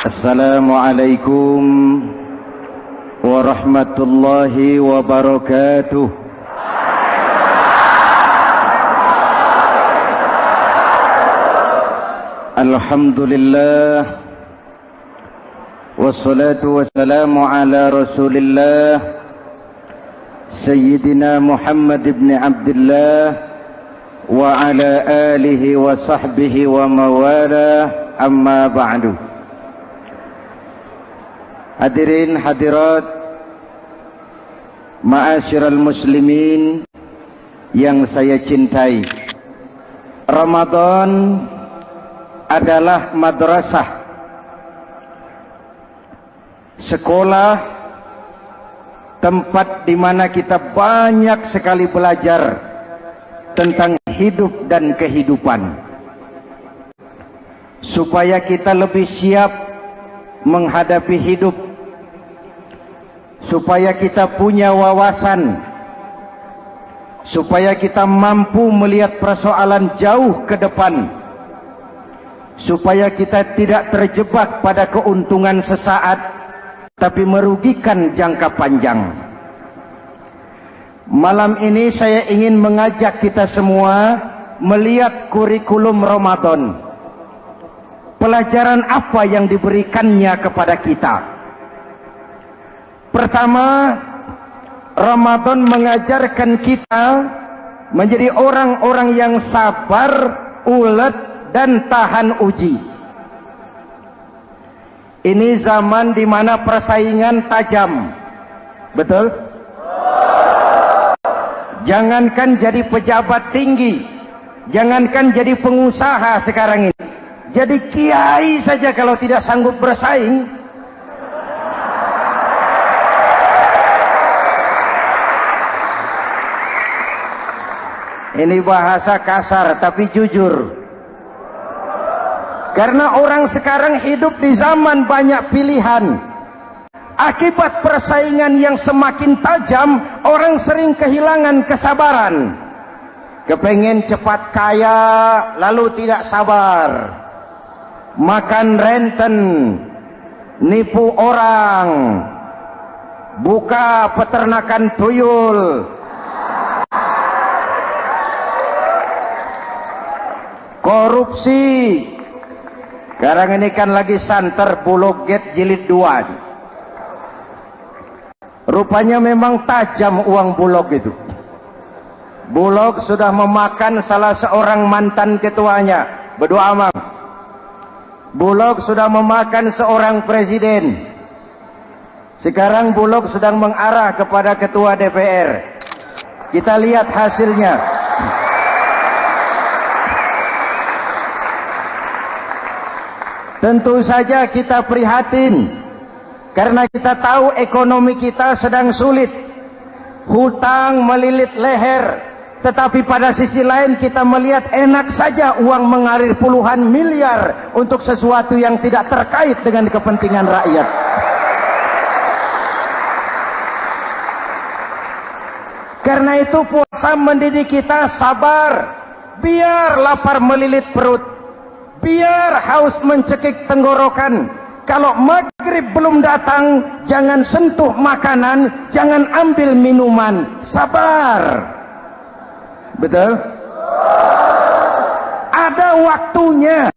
Assalamualaikum warahmatullahi wabarakatuh. Alhamdulillah wassalatu wassalamu ala Rasulillah Sayyidina Muhammad ibn Abdullah wa ala alihi wa sahbihi wa mawala, amma ba'du. Hadirin hadirat ma'asyiral muslimin yang saya cintai, Ramadan adalah madrasah, sekolah, tempat di mana kita banyak sekali belajar tentang hidup dan kehidupan, supaya kita lebih siap menghadapi hidup, supaya kita punya wawasan, supaya kita mampu melihat persoalan jauh ke depan, supaya kita tidak terjebak pada keuntungan sesaat tapi merugikan jangka panjang. Malam ini saya ingin mengajak kita semua melihat kurikulum Ramadan. Pelajaran apa yang diberikannya kepada kita? Pertama, Ramadan mengajarkan kita menjadi orang-orang yang sabar, ulet, dan tahan uji. Ini zaman di mana persaingan tajam. Betul? Jangankan jadi pejabat tinggi, jangankan jadi pengusaha sekarang ini, jadi kiai saja kalau tidak sanggup bersaing, ini bahasa kasar tapi jujur. Karena orang sekarang hidup di zaman banyak pilihan. Akibat persaingan yang semakin tajam, orang sering kehilangan kesabaran. Kepengen cepat kaya, lalu tidak sabar. Makan renten, nipu orang, buka peternakan tuyul, korupsi. Sekarang ini kan lagi santer Bulog Gate jilid 2. Rupanya memang tajam uang Bulog itu. Bulog sudah memakan salah seorang mantan ketuanya. Berdoa amang. Bulog sudah memakan seorang presiden. Sekarang Bulog sedang mengarah kepada ketua DPR. Kita lihat hasilnya. Tentu saja kita prihatin, karena kita tahu ekonomi kita sedang sulit. Hutang melilit leher, tetapi pada sisi lain kita melihat enak saja uang mengalir puluhan miliar untuk sesuatu yang tidak terkait dengan kepentingan rakyat. Karena itu puasa mendidik kita sabar, biar lapar melilit perut, biar haus mencekik tenggorokan. Kalau maghrib belum datang, jangan sentuh makanan, jangan ambil minuman. Sabar. Betul? Ada waktunya.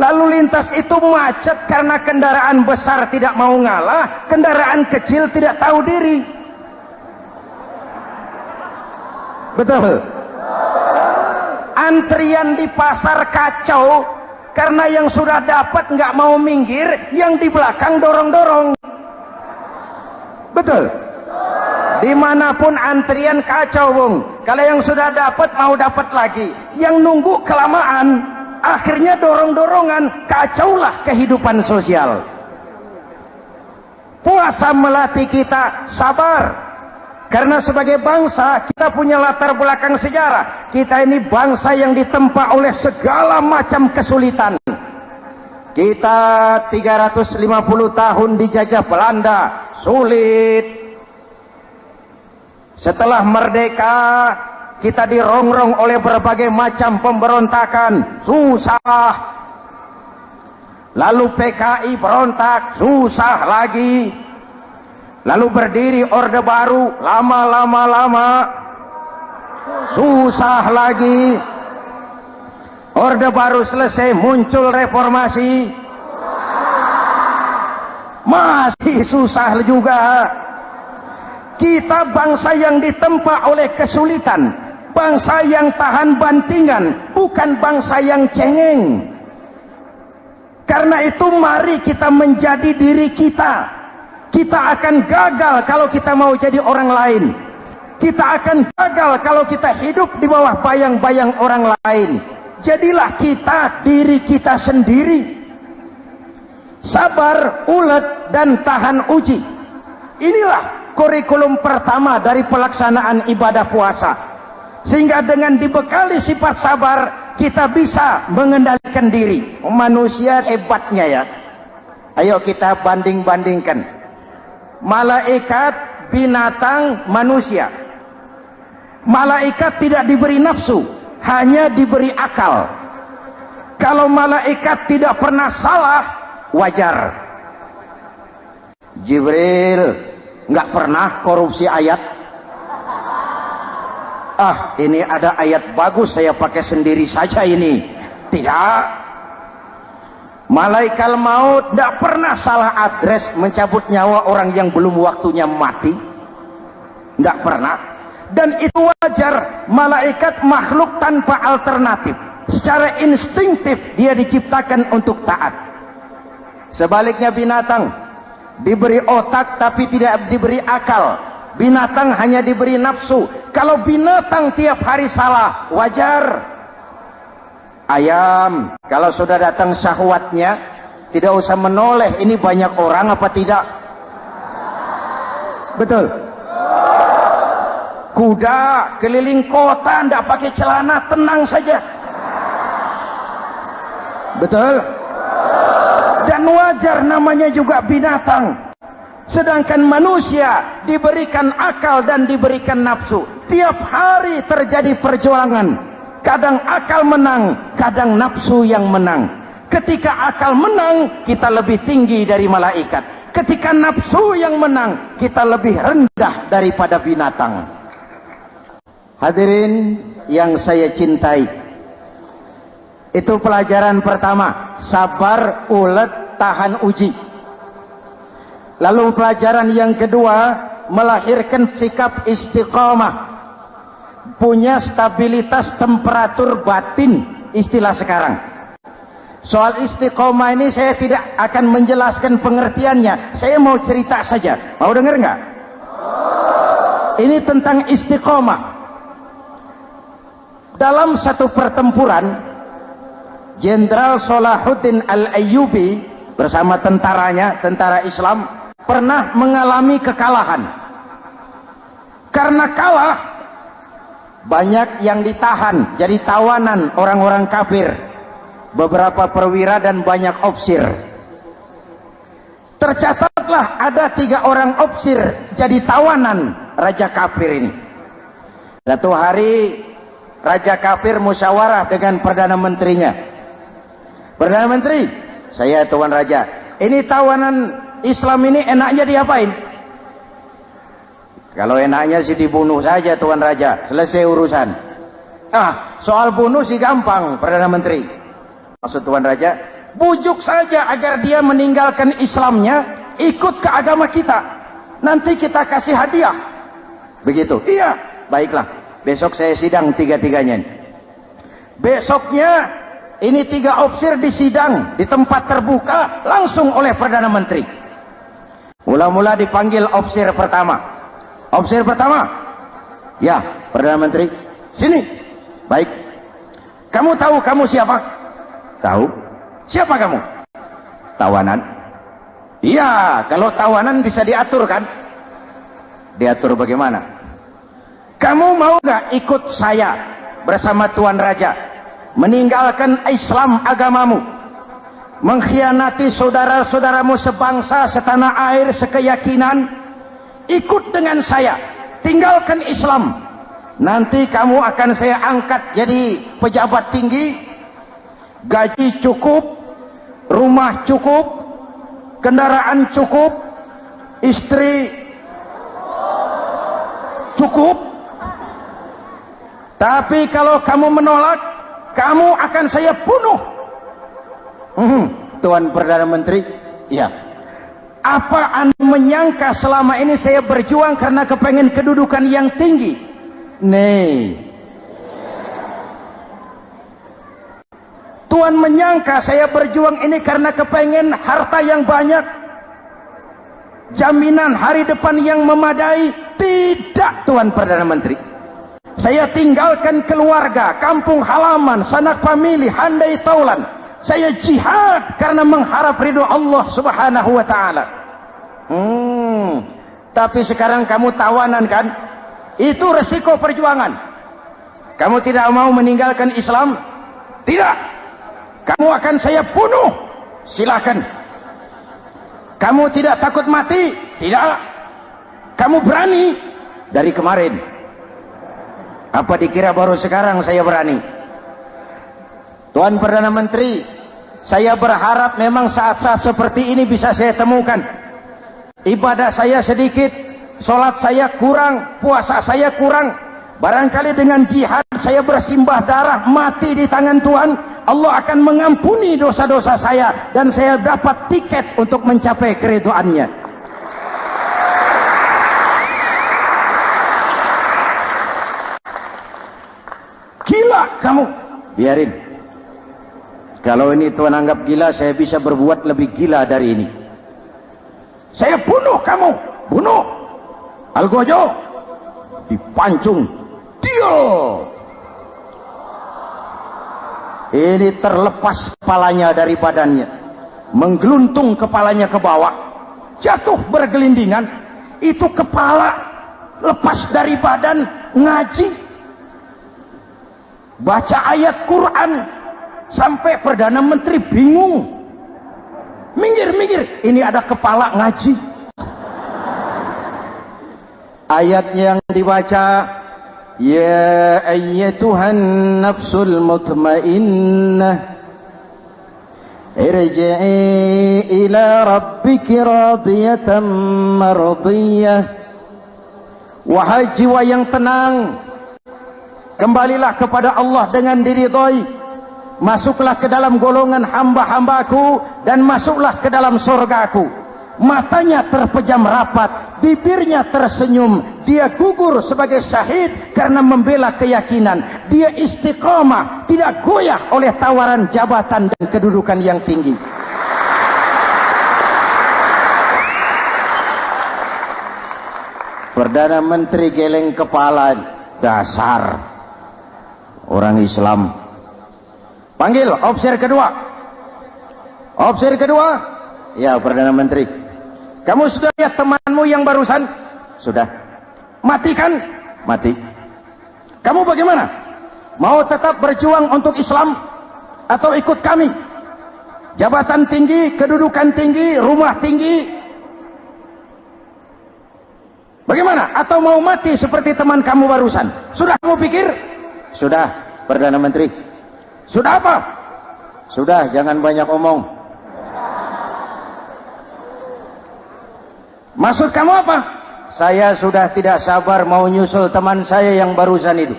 Lalu lintas itu macet karena kendaraan besar tidak mau ngalah, kendaraan kecil tidak tahu diri. Betul? Antrian di pasar kacau karena yang sudah dapat nggak mau minggir, yang di belakang dorong-dorong. Betul? Dimanapun antrian kacau, Bung. Kalau yang sudah dapat mau dapat lagi, yang nunggu kelamaan, akhirnya dorong-dorongan, kacaulah kehidupan sosial. Puasa melatih kita sabar. Karena sebagai bangsa kita punya latar belakang sejarah. Kita ini bangsa yang ditempa oleh segala macam kesulitan. Kita 350 tahun dijajah Belanda, sulit. Setelah merdeka, kita dirongrong oleh berbagai macam pemberontakan, susah. Lalu PKI berontak, susah lagi. Lalu berdiri Orde Baru, lama-lama susah lagi. Orde Baru selesai, muncul reformasi, masih susah juga. Kita bangsa yang ditempa oleh kesulitan, bangsa yang tahan bantingan, bukan bangsa yang cengeng. Karena itu mari kita menjadi diri kita. Kita akan gagal kalau kita mau jadi orang lain. Kita akan gagal kalau kita hidup di bawah bayang-bayang orang lain. Jadilah kita diri kita sendiri. Sabar, ulet, dan tahan uji. Inilah kurikulum pertama dari pelaksanaan ibadah puasa. Sehingga dengan dibekali sifat sabar, kita bisa mengendalikan diri. Manusia hebatnya ya. Ayo kita banding-bandingkan. Malaikat, binatang, manusia. Malaikat tidak diberi nafsu, hanya diberi akal. Kalau malaikat tidak pernah salah, wajar. Jibril nggak pernah korupsi ayat. Ini ada ayat bagus, saya pakai sendiri saja ini. Tidak. Malaikat maut tidak pernah salah address mencabut nyawa orang yang belum waktunya mati. Tidak pernah. Dan itu wajar. Malaikat makhluk tanpa alternatif. Secara instinktif dia diciptakan untuk taat. Sebaliknya binatang diberi otak tapi tidak diberi akal. Binatang hanya diberi nafsu. Kalau binatang tiap hari salah, wajar. Ayam, kalau sudah datang syahwatnya, tidak usah menoleh. Ini banyak orang apa tidak? Betul. Kuda keliling kota, tidak pakai celana, tenang saja. Betul. Dan wajar, namanya juga binatang. Sedangkan manusia diberikan akal dan diberikan nafsu. Tiap hari terjadi perjuangan. Kadang akal menang, kadang nafsu yang menang. Ketika akal menang, kita lebih tinggi dari malaikat. Ketika nafsu yang menang, kita lebih rendah daripada binatang. Hadirin yang saya cintai, itu pelajaran pertama, sabar, ulet, tahan uji. Lalu pelajaran yang kedua, melahirkan sikap istiqomah. Punya stabilitas temperatur batin, istilah sekarang. Soal istiqomah ini saya tidak akan menjelaskan pengertiannya. Saya mau cerita saja. Mau dengar nggak? Ini tentang istiqomah. Dalam satu pertempuran, Jenderal Salahuddin Al-Ayyubi bersama tentaranya, tentara Islam, pernah mengalami kekalahan. Karena kalah, banyak yang ditahan jadi tawanan orang-orang kafir, beberapa perwira dan banyak ofsir. Tercatatlah ada 3 orang ofsir jadi tawanan raja kafir ini. Satu hari raja kafir musyawarah dengan perdana menterinya. Perdana menteri, saya tuan raja, ini tawanan Islam ini enaknya diapain? Kalau enaknya sih dibunuh saja tuan raja, selesai urusan. Soal bunuh sih gampang, Perdana Menteri. Maksud tuan raja, bujuk saja agar dia meninggalkan Islamnya, ikut ke agama kita. Nanti kita kasih hadiah. Begitu. Iya, baiklah. Besok saya sidang 3-3-nya. Besoknya ini 3 ofsir disidang di tempat terbuka langsung oleh Perdana Menteri. Mula-mula dipanggil ofsir pertama. Ofsir pertama, ya Perdana Menteri, sini. Baik. Kamu tahu kamu siapa? Tahu. Siapa kamu? Tawanan. Iya, kalau tawanan bisa diatur kan? Diatur bagaimana? Kamu mau nggak ikut saya bersama Tuan Raja meninggalkan Islam agamamu, mengkhianati saudara-saudaramu sebangsa, setanah air, sekeyakinan? Ikut dengan saya, tinggalkan Islam. Nanti kamu akan saya angkat jadi pejabat tinggi, gaji cukup, rumah cukup, kendaraan cukup, istri cukup. Tapi kalau kamu menolak, kamu akan saya bunuh. Tuan Perdana Menteri, ya. Apa Anda menyangka selama ini saya berjuang karena kepengen kedudukan yang tinggi? Nih. Tuan menyangka saya berjuang ini karena kepengen harta yang banyak, jaminan hari depan yang memadai? Tidak, Tuan Perdana Menteri. Saya tinggalkan keluarga, kampung halaman, sanak famili, handai taulan. Saya jihad karena mengharap ridho Allah Subhanahu wa ta'ala. Tapi sekarang kamu tawanan kan? Itu resiko perjuangan. Kamu tidak mau meninggalkan Islam? Tidak. Kamu akan saya bunuh. Silakan. Kamu tidak takut mati? Tidak. Kamu berani? Dari kemarin. Apa dikira baru sekarang saya berani? Tuan Perdana Menteri, saya berharap memang saat-saat seperti ini bisa saya temukan. Ibadah saya sedikit, sholat saya kurang, puasa saya kurang. Barangkali dengan jihad saya bersimbah darah, mati di tangan Tuhan, Allah akan mengampuni dosa-dosa saya dan saya dapat tiket untuk mencapai keridhaannya. Gila kamu, biarin. Kalau ini Tuan anggap gila, saya bisa berbuat lebih gila dari ini. Saya bunuh kamu, bunuh. Algojo dipancung, dia. Ini terlepas kepalanya dari badannya, menggeluntung kepalanya ke bawah, jatuh bergelindingan. Itu kepala lepas dari badan, ngaji, baca ayat Quran. Sampai Perdana Menteri bingung. Minggir, ini ada kepala ngaji. Ayat yang dibaca, ya ayyatuhan nafsul mutmainnah, irji'i ila rabbiki radiyatan mardiyah. Wahai jiwa yang tenang, kembalilah kepada Allah dengan diridhai. Masuklah ke dalam golongan hamba-hambaku dan masuklah ke dalam surgaku. Matanya terpejam rapat, bibirnya tersenyum. Dia gugur sebagai syahid karena membela keyakinan. Dia istiqamah, tidak goyah oleh tawaran jabatan dan kedudukan yang tinggi. Perdana Menteri geleng kepala, dasar orang Islam. Panggil officer kedua. Officer kedua. Ya, Perdana Menteri. Kamu sudah lihat temanmu yang barusan? Sudah. Mati kan? Mati. Kamu bagaimana? Mau tetap berjuang untuk Islam atau ikut kami? Jabatan tinggi, kedudukan tinggi, rumah tinggi. Bagaimana? Atau mau mati seperti teman kamu barusan? Sudah kamu pikir? Sudah, Perdana Menteri. Sudah apa? Sudah, jangan banyak omong. Maksud kamu apa? Saya sudah tidak sabar mau nyusul teman saya yang barusan itu.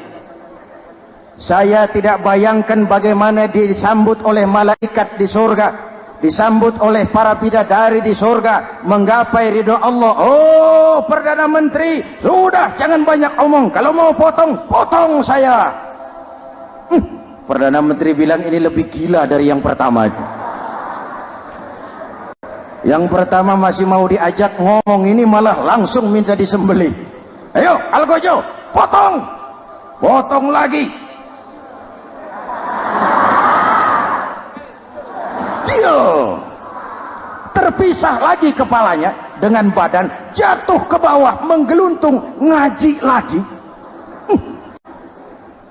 Saya tidak bayangkan bagaimana disambut oleh malaikat di surga, disambut oleh para bidadari di surga, menggapai ridho Allah. Oh, Perdana Menteri, sudah jangan banyak omong. Kalau mau potong, potong saya. Perdana Menteri bilang ini lebih gila dari yang pertama itu. Yang pertama masih mau diajak ngomong, ini malah langsung minta disembelih. Ayo, Algojo, potong. Potong lagi. Dia terpisah lagi kepalanya dengan badan, jatuh ke bawah, menggeluntung, ngaji lagi.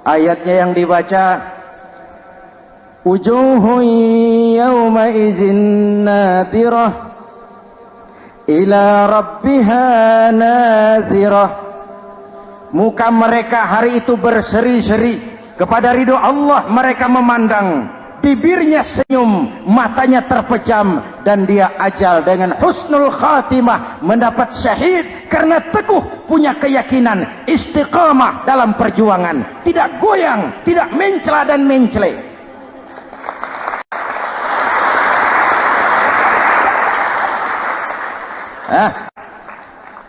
Ayatnya yang dibaca, wujuhun yawma izin nadirah ila rabbiha nadirah. Muka mereka hari itu berseri-seri kepada ridho Allah. Mereka memandang bibirnya senyum, matanya terpejam, dan dia ajal dengan husnul khatimah, mendapat syahid karena teguh punya keyakinan, istiqamah dalam perjuangan, tidak goyang, tidak mencela dan mencele.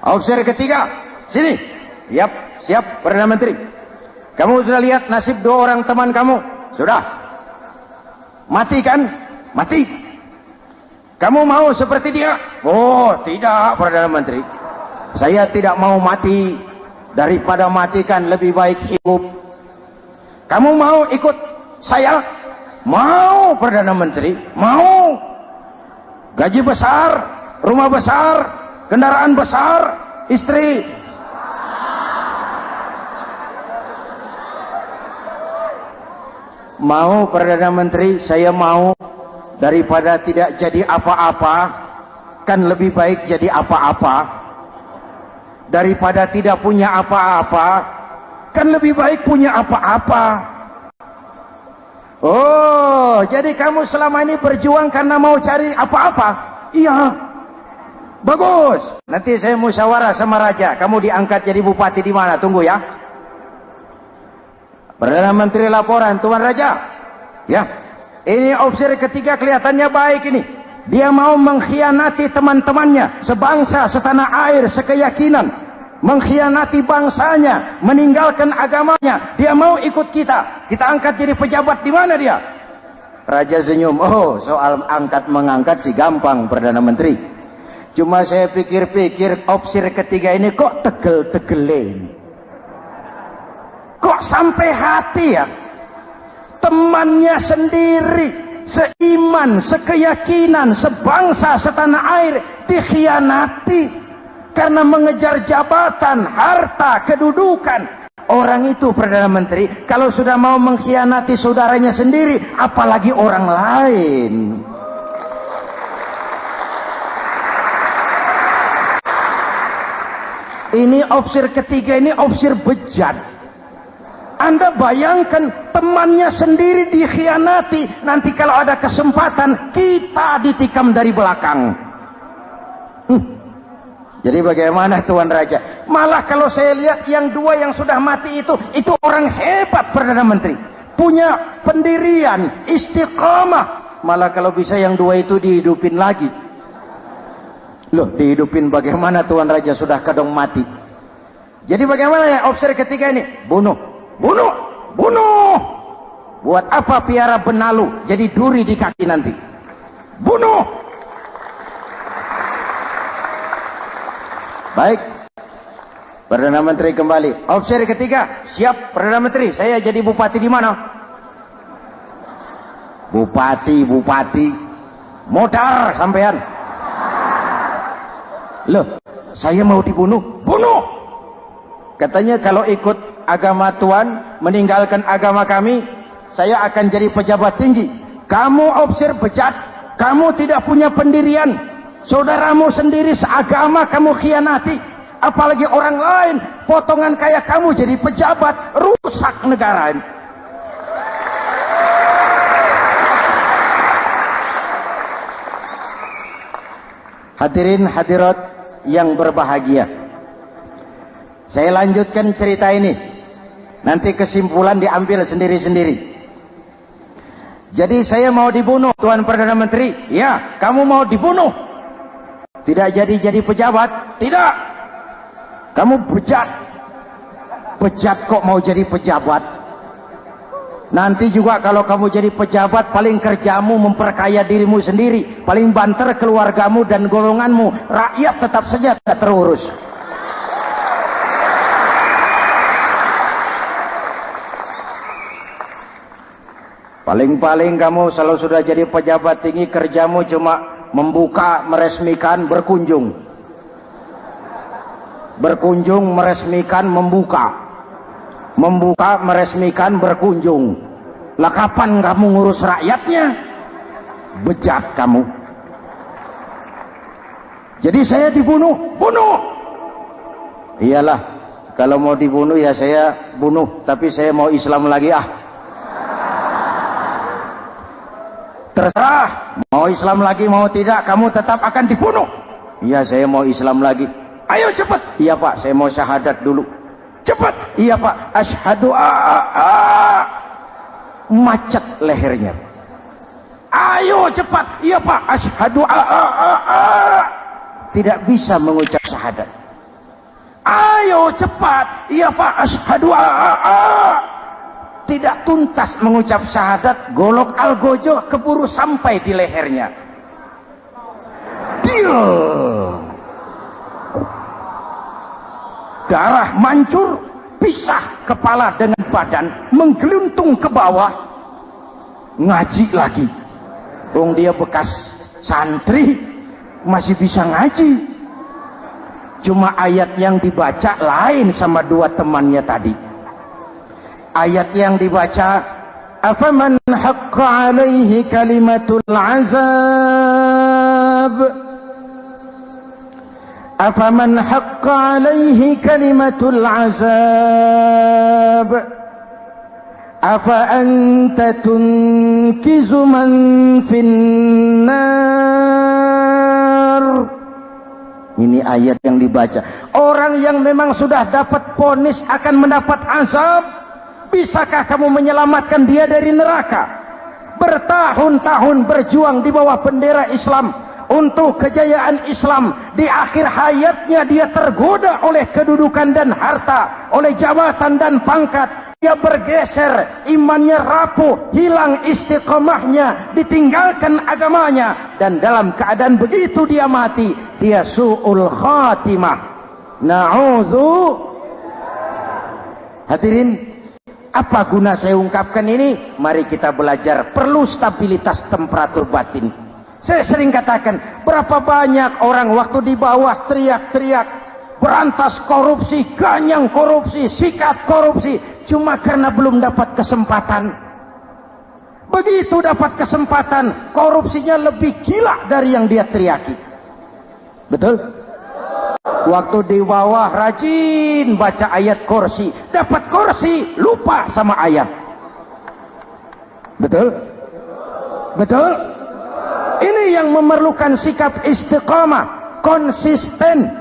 Opsi ketiga, sini. Siap, Perdana Menteri. Kamu sudah lihat nasib 2 orang teman kamu? Sudah. Mati kan? Mati. Kamu mau seperti dia? Oh, tidak, Perdana Menteri. Saya tidak mau mati. Daripada mati kan lebih baik hidup. Kamu mau ikut saya? Mau, Perdana Menteri. Mau. Gaji besar, rumah besar, kendaraan besar, istri. Mau, Perdana Menteri, saya mau. Daripada tidak jadi apa-apa, kan lebih baik jadi apa-apa. Daripada tidak punya apa-apa, kan lebih baik punya apa-apa. Oh, jadi kamu selama ini berjuang karena mau cari apa-apa? Iya. Bagus. Nanti saya musyawarah sama raja. Kamu diangkat jadi bupati di mana? Tunggu ya. Perdana Menteri laporan, Tuan Raja. Ya. Ini opsi ketiga kelihatannya baik ini. Dia mau mengkhianati teman-temannya, sebangsa, setanah air, sekeyakinan. Mengkhianati bangsanya, meninggalkan agamanya. Dia mau ikut kita. Kita angkat jadi pejabat di mana dia? Raja senyum. Oh, soal angkat mengangkat sih gampang, Perdana Menteri. Cuma saya pikir-pikir opsi ketiga ini kok tegel-tegelin. Kok sampai hati ya? Temannya sendiri, seiman, sekeyakinan, sebangsa, setanah air dikhianati karena mengejar jabatan, harta, kedudukan. Orang itu, Perdana Menteri, kalau sudah mau mengkhianati saudaranya sendiri, apalagi orang lain. Ini opsi ketiga, ini opsi bejat. Anda bayangkan temannya sendiri dikhianati, nanti kalau ada kesempatan kita ditikam dari belakang. Jadi bagaimana Tuan Raja? Malah kalau saya lihat yang 2 yang sudah mati itu orang hebat, Perdana Menteri. Punya pendirian, istiqamah. Malah kalau bisa yang 2 itu dihidupin lagi. Loh, dihidupin bagaimana Tuan Raja, sudah kadang mati. Jadi bagaimana ya opsi ketiga ini? Bunuh. Buat apa piara benalu jadi duri di kaki nanti? Bunuh. Baik, Perdana Menteri kembali. Opsi ketiga, siap Perdana Menteri. Saya jadi bupati di mana? Bupati. Modar sampean. Loh, saya mau dibunuh. Bunuh. Katanya kalau ikut agama Tuan, meninggalkan agama kami, saya akan jadi pejabat tinggi. Kamu opsi bejat, kamu tidak punya pendirian. Saudaramu sendiri seagama kamu khianati, apalagi orang lain. Potongan kayak kamu jadi pejabat, rusak negara. Hadirin hadirat yang berbahagia, saya lanjutkan cerita ini. Nanti kesimpulan diambil sendiri-sendiri. Jadi saya mau dibunuh, Tuan Perdana Menteri. Ya, kamu mau dibunuh. Tidak jadi pejabat? Tidak. Kamu bejat. Bejat kok mau jadi pejabat? Nanti juga kalau kamu jadi pejabat, paling kerjamu memperkaya dirimu sendiri. Paling banter keluargamu dan golonganmu. Rakyat tetap saja tidak terurus. Paling-paling kamu kalau sudah jadi pejabat tinggi, kerjamu cuma membuka, meresmikan, berkunjung. Berkunjung, meresmikan, membuka. Membuka, meresmikan, berkunjung. Lah kapan kamu ngurus rakyatnya? Bejat kamu. Jadi saya dibunuh. Bunuh. Iyalah, kalau mau dibunuh ya saya bunuh. Tapi saya mau Islam lagi ah. Terserah, mau Islam lagi mau tidak, kamu tetap akan dibunuh. Iya, saya mau Islam lagi. Ayo cepat. Iya Pak, saya mau syahadat dulu. Cepat. Iya Pak, asyhadu macet lehernya. Ayo cepat. Iya Pak, asyhadu tidak bisa mengucap syahadat. Ayo cepat. Iya Pak, asyhadu tidak tuntas mengucap syahadat, golok algojo keburu sampai di lehernya. Darah mancur, pisah kepala dengan badan, menggeluntung ke bawah. Ngaji lagi. Dia bekas santri, masih bisa ngaji. Cuma ayat yang dibaca lain sama dua temannya tadi. Ayat yang dibaca, afaman haqqa alaihi kalimatul azab, afaman haqqa alaihi kalimatul azab, afa anta tunkizu man finnar. Ini ayat yang dibaca. Orang yang memang sudah dapat vonis akan mendapat azab, bisakah kamu menyelamatkan dia dari neraka? Bertahun-tahun berjuang di bawah bendera Islam untuk kejayaan Islam. Di akhir hayatnya dia tergoda oleh kedudukan dan harta, oleh jabatan dan pangkat. Dia bergeser, imannya rapuh, hilang istiqomahnya, ditinggalkan agamanya, dan dalam keadaan begitu dia mati, dia su'ul khatimah. Na'udzu. Hadirin, apa guna saya ungkapkan ini? Mari kita belajar, perlu stabilitas temperatur batin. Saya sering katakan, berapa banyak orang waktu di bawah teriak-teriak berantas korupsi, ganyang korupsi, sikat korupsi, cuma karena belum dapat kesempatan. Begitu dapat kesempatan, korupsinya lebih gila dari yang dia teriaki. Betul? Waktu di bawah rajin baca ayat kursi, dapat kursi, lupa sama ayat. Betul? Betul? Ini yang memerlukan sikap istiqamah, konsisten.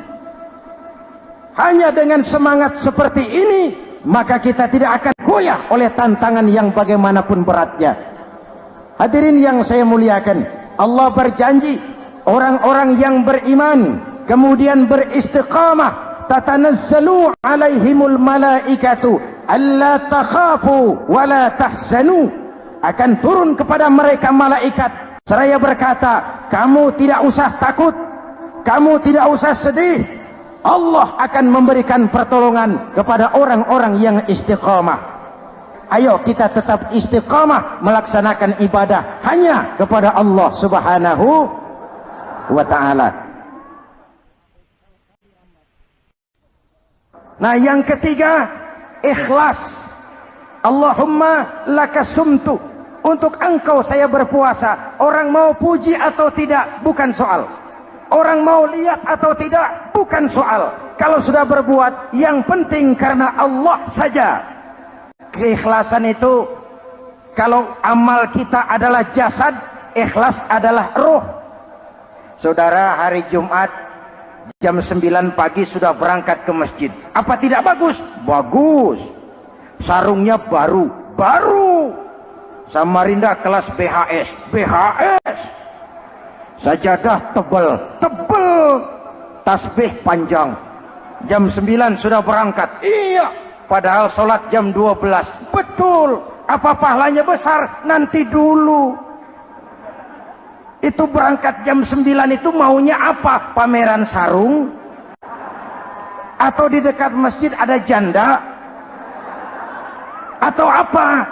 Hanya dengan semangat seperti ini, maka kita tidak akan goyah oleh tantangan yang bagaimanapun beratnya. Hadirin yang saya muliakan, Allah berjanji, orang-orang yang beriman, kemudian beristiqamah, tatanazzalu alaihimul malaikatu alla takhafu wa la tahzanu. Akan turun kepada mereka malaikat, seraya berkata, kamu tidak usah takut, kamu tidak usah sedih. Allah akan memberikan pertolongan kepada orang-orang yang istiqamah. Ayo kita tetap istiqamah melaksanakan ibadah hanya kepada Allah Subhanahu wa ta'ala. Nah, yang ketiga, ikhlas. Allahumma lakasumtu, untuk engkau saya berpuasa. Orang mau puji atau tidak bukan soal. Orang mau lihat atau tidak bukan soal. Kalau sudah berbuat, yang penting karena Allah saja. Keikhlasan itu, kalau amal kita adalah jasad, ikhlas adalah ruh. Saudara, hari Jumat jam 9 pagi sudah berangkat ke masjid. Apa tidak bagus? Bagus. Sarungnya baru. Samarinda kelas BHS. Sajadah tebal, tasbih panjang. Jam 9 sudah berangkat. Iya, padahal sholat jam 12. Betul. Apa pahalanya besar? Nanti dulu. Itu berangkat jam 9 itu maunya apa? Pameran sarung? Atau di dekat masjid ada janda? Atau apa?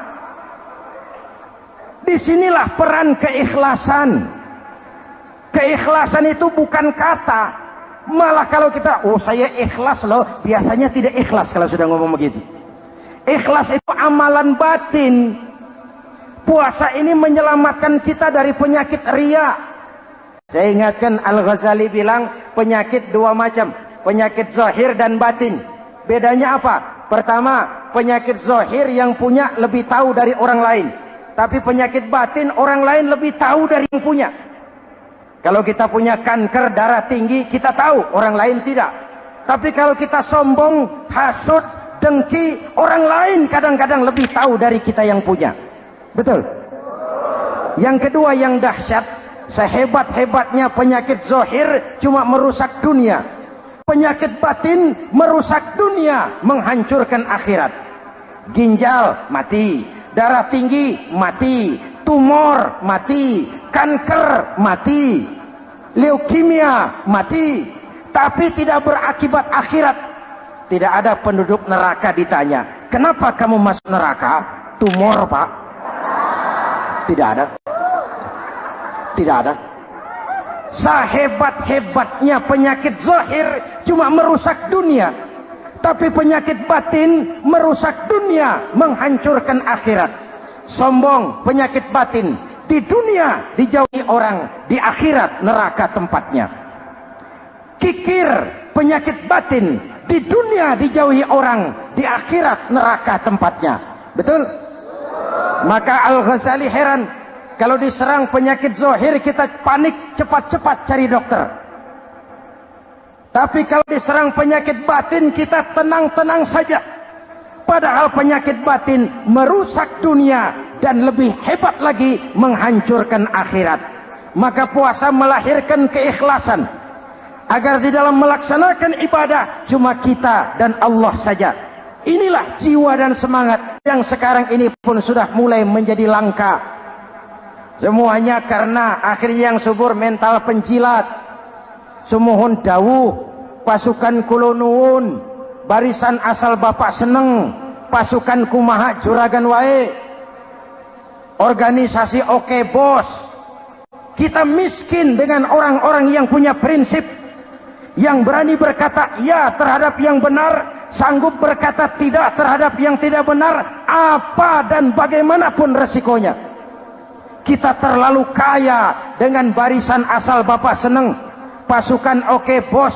Disinilah peran keikhlasan. Keikhlasan itu bukan kata. Malah kalau kita, saya ikhlas loh, biasanya tidak ikhlas kalau sudah ngomong begitu. Ikhlas itu amalan batin. Puasa ini menyelamatkan kita dari penyakit riya. Saya ingatkan Al-Ghazali bilang penyakit dua macam, penyakit zahir dan batin. Bedanya apa? Pertama, penyakit zahir yang punya lebih tahu dari orang lain. Tapi penyakit batin orang lain lebih tahu dari yang punya. Kalau kita punya kanker darah tinggi, kita tahu, orang lain tidak. Tapi kalau kita sombong, hasud, dengki, orang lain kadang-kadang lebih tahu dari kita yang punya. Betul? Yang kedua yang dahsyat, sehebat-hebatnya penyakit zahir cuma merusak dunia. Penyakit batin merusak dunia, menghancurkan akhirat. Ginjal mati, darah tinggi mati, tumor mati, kanker mati, leukemia mati, tapi tidak berakibat akhirat. Tidak ada penduduk neraka ditanya, kenapa kamu masuk neraka? Tumor, Pak. Tidak ada. Tidak ada. Sehebat-hebatnya penyakit zahir cuma merusak dunia, tapi penyakit batin merusak dunia, menghancurkan akhirat. Sombong, penyakit batin, di dunia dijauhi orang, di akhirat neraka tempatnya. Kikir, penyakit batin, di dunia dijauhi orang, di akhirat neraka tempatnya. Betul? Maka Al-Ghazali heran, kalau diserang penyakit zahir kita panik, cepat-cepat cari dokter. Tapi kalau diserang penyakit batin kita tenang-tenang saja. Padahal penyakit batin merusak dunia dan lebih hebat lagi menghancurkan akhirat. Maka puasa melahirkan keikhlasan. Agar di dalam melaksanakan ibadah cuma kita dan Allah saja. Inilah jiwa dan semangat yang sekarang ini pun sudah mulai menjadi langka. Semuanya karena akhirnya yang subur mental penjilat. Sumuhun dawuh, pasukan kulonuun, barisan asal bapak seneng, pasukan kumaha juragan wae, organisasi oke bos. Kita miskin dengan orang-orang yang punya prinsip, yang berani berkata ya terhadap yang benar, sanggup berkata tidak terhadap yang tidak benar, apa dan bagaimanapun resikonya. Kita terlalu kaya dengan barisan asal bapak seneng, pasukan oke bos,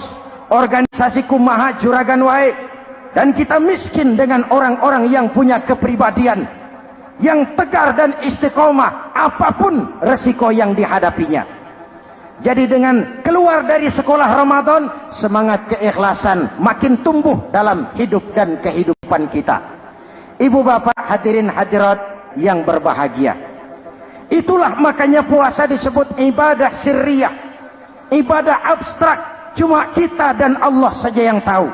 organisasi kumaha juragan wae, dan kita miskin dengan orang-orang yang punya kepribadian, yang tegar dan istiqomah apapun resiko yang dihadapinya. Jadi dengan keluar dari sekolah Ramadan, semangat keikhlasan makin tumbuh dalam hidup dan kehidupan kita. Ibu bapak hadirin hadirat yang berbahagia, itulah makanya puasa disebut ibadah sirriyah, ibadah abstrak, cuma kita dan Allah saja yang tahu.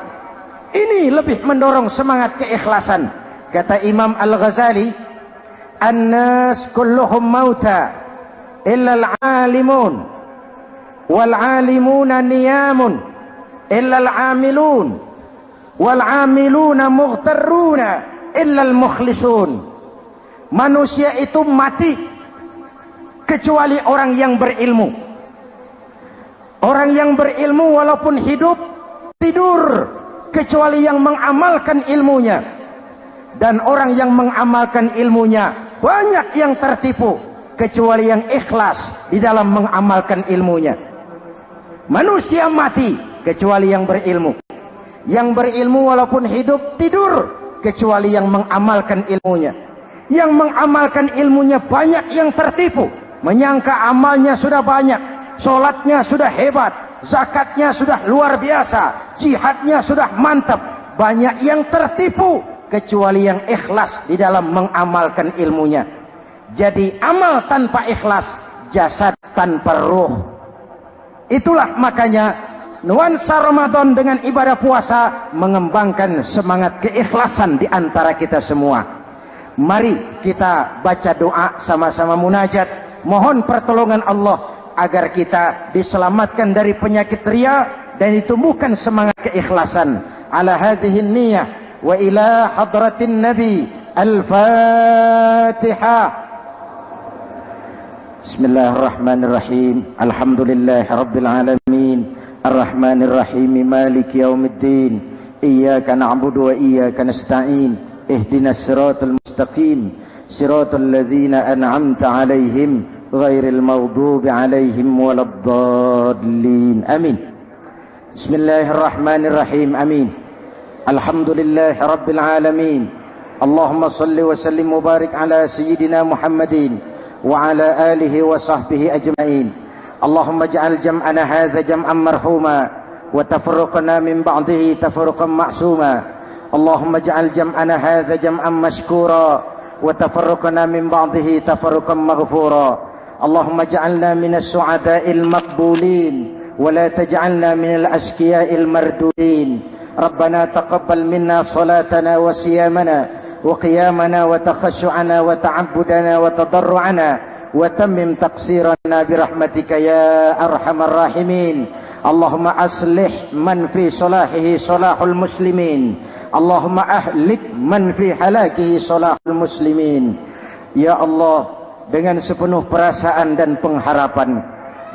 Ini lebih mendorong semangat keikhlasan. Kata Imam Al-Ghazali, "An-nas kulluhum mauta illa al-alimun wal 'alimuna niyamun illa al-'amilun wal 'amiluna mughtarruna illa al-mukhlisun." Manusia itu mati kecuali orang yang berilmu. Orang yang berilmu walaupun hidup tidur kecuali yang mengamalkan ilmunya. Dan orang yang mengamalkan ilmunya banyak yang tertipu kecuali yang ikhlas di dalam mengamalkan ilmunya. Manusia mati kecuali yang berilmu. Yang berilmu walaupun hidup tidur kecuali yang mengamalkan ilmunya. Yang mengamalkan ilmunya banyak yang tertipu, menyangka amalnya sudah banyak, sholatnya sudah hebat, zakatnya sudah luar biasa, jihadnya sudah mantap. Banyak yang tertipu kecuali yang ikhlas di dalam mengamalkan ilmunya. Jadi amal tanpa ikhlas, jasad tanpa ruh. Itulah makanya nuansa Ramadan dengan ibadah puasa mengembangkan semangat keikhlasan di antara kita semua. Mari kita baca doa sama-sama munajat, mohon pertolongan Allah agar kita diselamatkan dari penyakit riya dan ditumbuhkan semangat keikhlasan. Ala hadhihi niyyah wa ila hadratin nabi. Al-Fatihah. Bismillahirrahmanirrahim. Alhamdulillahi rabbil alamin. Ar-Rahmanir Rahim. Maliki yaumiddin. Iyyaka na'budu wa iyyaka nasta'in. Ihdinas siratal mustaqim. Siratal ladzina an'amta 'alaihim ghairil maghdubi 'alaihim waladdallin. Amin. Bismillahirrahmanirrahim. Amin. Alhamdulillahi rabbil alamin. اللهم صل وسلم وبارك على سيدنا محمد وعلى آله وصحبه أجمعين. اللهم اجعل جمعنا هذا جمعا مرحوما وتفرقنا من بعضه تفرقا معصوما. اللهم اجعل جمعنا هذا جمعا مشكورا وتفرقنا من بعضه تفرقا مغفورا. اللهم اجعلنا من السعداء المقبولين ولا تجعلنا من الأشقياء المردودين. ربنا تقبل منا صلاتنا وصيامنا وقيامنا وتخشعنا وتعبدنا وتضرعنا وتمم تقصيرنا برحمتك يا أرحم الراحمين. اللهم أصلح من في صلاحه صلاح المسلمين. اللهم أهلك من في هلاكه صلاح المسلمين. Ya Allah, dengan sepenuh perasaan dan pengharapan,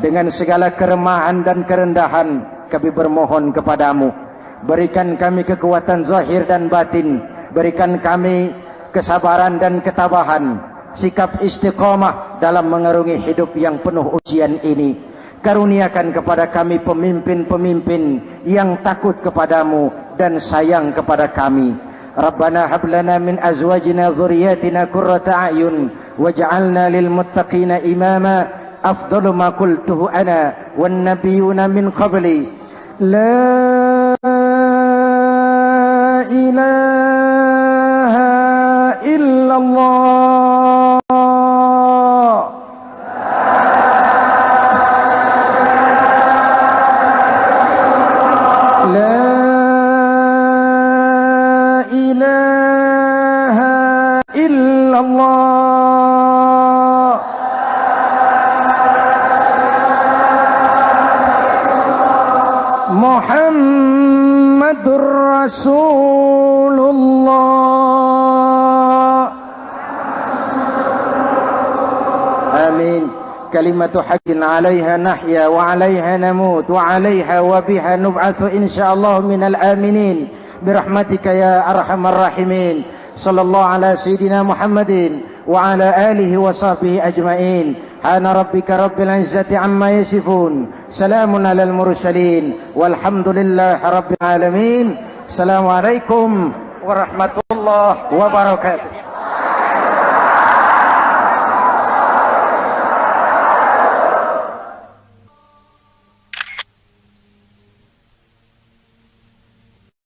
dengan segala keremahan dan kerendahan, kami bermohon kepadamu, berikan kami kekuatan zahir dan batin, berikan kami kesabaran dan ketabahan, sikap istiqamah dalam mengarungi hidup yang penuh ujian ini. Karuniakan kepada kami pemimpin-pemimpin yang takut kepadamu dan sayang kepada kami. Rabbana hab lana min azwajina dhurriyyatina qurrata a'yun waj'alna lil muttaqina imama. Afdalu ma qultuhu ana wan nabiyyuna min qabli. La ilaha illallah. La ilaha illallah. Muhammadur Rasulullah. Amin. Kalimatu haqqin 'alaiha nahya wa 'alaiha namut wa 'alaiha wa biha nub'atsu insyaallah minal aminin birahmatika ya arhamar rahimin. Sallallahu ala sayidina Muhammadin wa ala alihi wa sahbihi ajma'in. Ana rabbika rabbil izzati amma yasifun. Salamun alal mursalin walhamdulillahi rabbil alamin. Assalamualaikum warahmatullahi wabarakatuh.